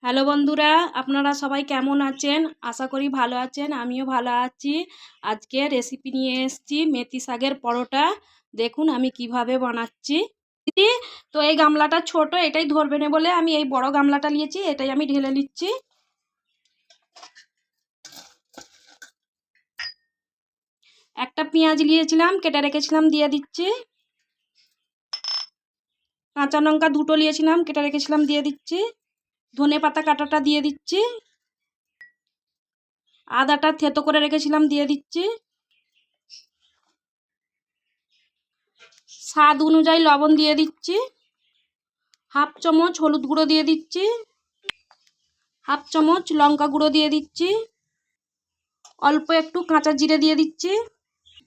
Hello বন্ধুরা, আপনারা সবাই কেমন আছেন? আশা করি ভালো আছেন। আমিও ভালো আছি। আজকে রেসিপি নিয়ে এসেছি মেথি শাকের পরোটা। দেখুন আমি কিভাবে বানাচ্ছি। দিদি, তো এই গামলাটা ছোট, এটাই ধরবে না বলে আমি এই বড় গামলাটা নিয়েছি, এটাই আমি ঢেলে নিচ্ছি। একটা পেঁয়াজ নিয়েছিলাম, কেটে রেখেছিলাম, দিয়ে দিচ্ছি। কাঁচা লঙ্কা দুটো নিয়েছিলাম, কেটে রেখেছিলাম, দিয়ে দিচ্ছি। ধনেপাতা কাটাটা দিয়ে দিচ্ছি। আদাটা থেতো করে রেখেছিলাম, দিয়ে দিচ্ছি। স্বাদ অনুযায়ী লবণ দিয়ে দিচ্ছি। হাফ চামচ হলুদ গুঁড়ো দিয়ে দিচ্ছি। হাফ চামচ লঙ্কা গুঁড়ো দিয়ে দিচ্ছি। অল্প একটু কাঁচা জিরে দিয়ে দিচ্ছি।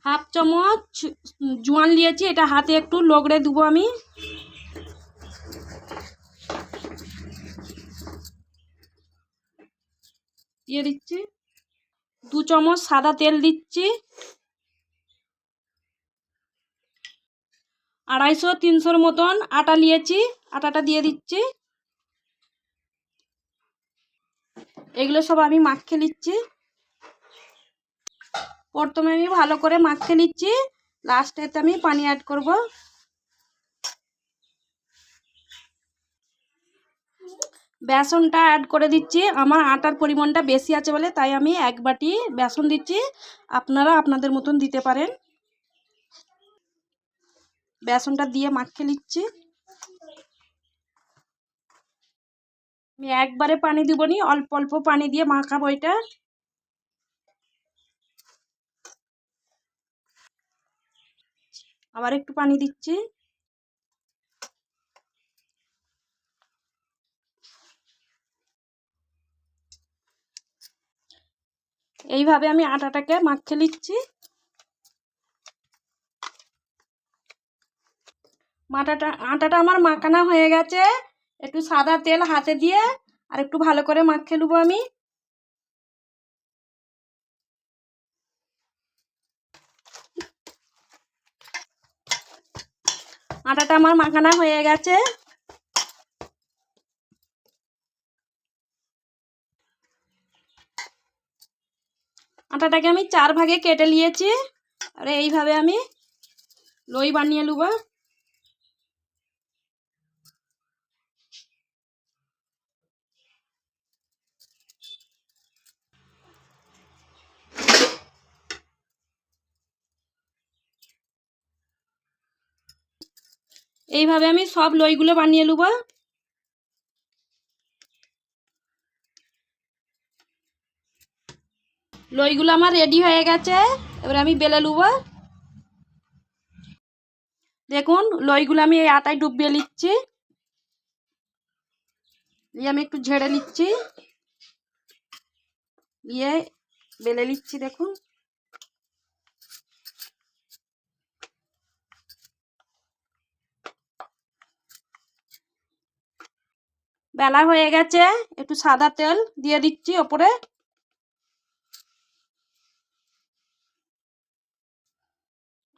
হাফ চামচ জোয়ান নিয়েছি, এটা হাতে একটু লগড়ে দেবো আমি। দিয়ে দিচ্ছি। 2 চামচ সাদা তেল দিচ্ছি। 250-300 মতন আটা নিয়েছি, আটাটা দিয়ে দিচ্ছি। এগুলো সব আমি মাখিয়ে নিচ্ছি। প্রথমে আমি ভালো করে মাখিয়ে নিচ্ছি, লাস্টেতে আমি পানি অ্যাড করব। বেসনটা অ্যাড করে দিচ্ছি। আমার আটার পরিমাণটা বেশি আছে বলে তাই আমি 1 বাটি বেসন দিচ্ছি। আপনারা আপনাদের মতন দিতে পারেন। বেসনটা দিয়ে মাখিয়ে নিচ্ছি। আমি একবারে পানি দিব নি, অল্প অল্প পানি দিয়ে মাখাবো এটা। আবার একটু পানি দিচ্ছি। এইভাবে আমি আটাটাকে মাখিয়ে নিচ্ছি। আটাটা আমার মাখানো হয়ে গেছে। একটু সাদা তেল হাতে দিয়ে আর একটু ভালো করে মাখিয়ে নেবো আমি। আটাটা আমার মাখানো হয়ে গেছে। আটাটাকে আমি 4 ভাগে কেটে নিয়েছি। আর এইভাবে আমি লই বানিয়ে নেবো। এইভাবে আমি সব লইগুলো বানিয়ে নেবো। লইগুলো আমার রেডি হয়ে গেছে, এবার আমি বেলে নেবো। দেখুন লইগুলো আমি এই আটায় ডুবিয়ে নিচ্ছি, দিয়ে আমি একটু ঝেড়ে নিচ্ছি, দিয়ে বেলে নিচ্ছি। দেখুন বেলা হয়ে গেছে। একটু সাদা তেল দিয়ে দিচ্ছি ওপরে।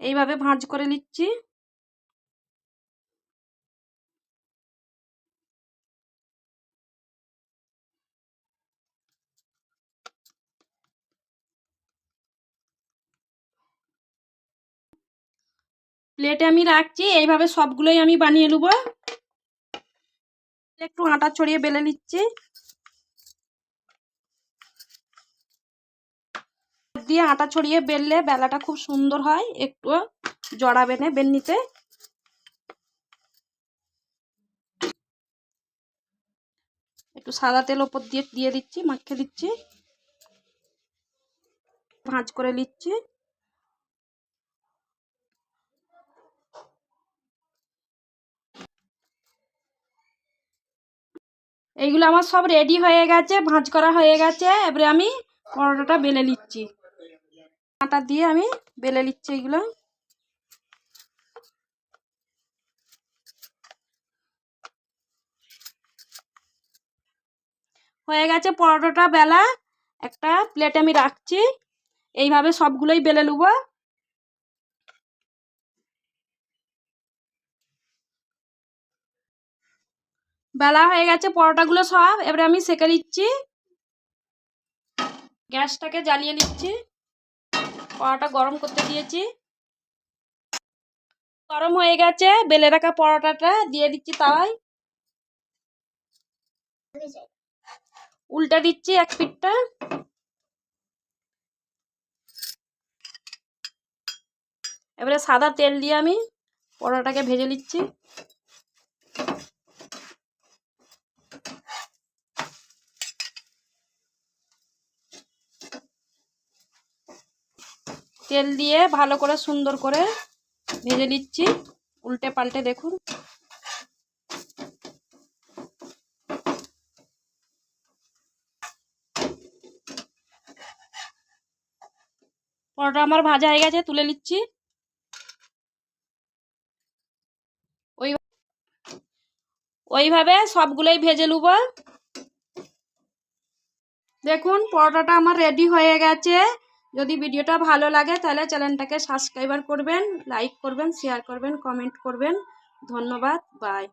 এইভাবে ভাঁজ করে নিচ্ছি। প্লেটে আমি রাখছি। এইভাবে সবগুলোই আমি বানিয়ে নেবো। একটু আটা ছড়িয়ে বেলে নিচ্ছি, দিয়ে আটা ছড়িয়ে বেললে বেলাটা খুব সুন্দর হয়, একটু জড়াবে না বেলনিতে। একটু সাদা তেল ওপর দিয়ে দিয়ে দিচ্ছি, মাখিয়ে দিচ্ছি, ভাঁজ করে নিচ্ছি। এইগুলো আমার সব রেডি হয়ে গেছে, ভাঁজ করা হয়ে গেছে। এবারে আমি পরোটাটা বেলে নিচ্ছি। আটা দিয়ে আমি বেলে নিচ্ছি এইগুলো। হয়ে গেছে পরোটাটা বেলা। একটা প্লেটে আমি রাখছি। এইভাবে সবগুলোই বেলে নেবো। বেলা হয়ে গেছে পরোটাগুলো সব, এবারে আমি সেঁকে নিচ্ছি। গ্যাসটাকে জ্বালিয়ে নিচ্ছি, পরোটা গরম করতে দিয়েছি। গরম হয়ে গেছে, বেলে রাখা পরোটাটা দিয়ে দিচ্ছি তাওয়ায়। উল্টে দিচ্ছি এক পিঠটা। এবারে সাদা তেল দিয়ে আমি পরোটাটাকে ভেজে নিচ্ছি। তেল দিয়ে ভালো করে সুন্দর করে ভেজে নিচ্ছি, উল্টে পাল্টে দেখুন। পরোটা আমার ভাজা হয়ে গেছে, তুলে নিচ্ছি। ওইভাবে সবগুলোই ভেজে নেব। দেখুন পরোটাটা আমার রেডি হয়ে গেছে। যদি ভিডিওটা ভালো লাগে তাহলে চ্যানেলটাকে সাবস্ক্রাইব করবেন, লাইক করবেন, শেয়ার করবেন, কমেন্ট করবেন। ধন্যবাদ, বাই।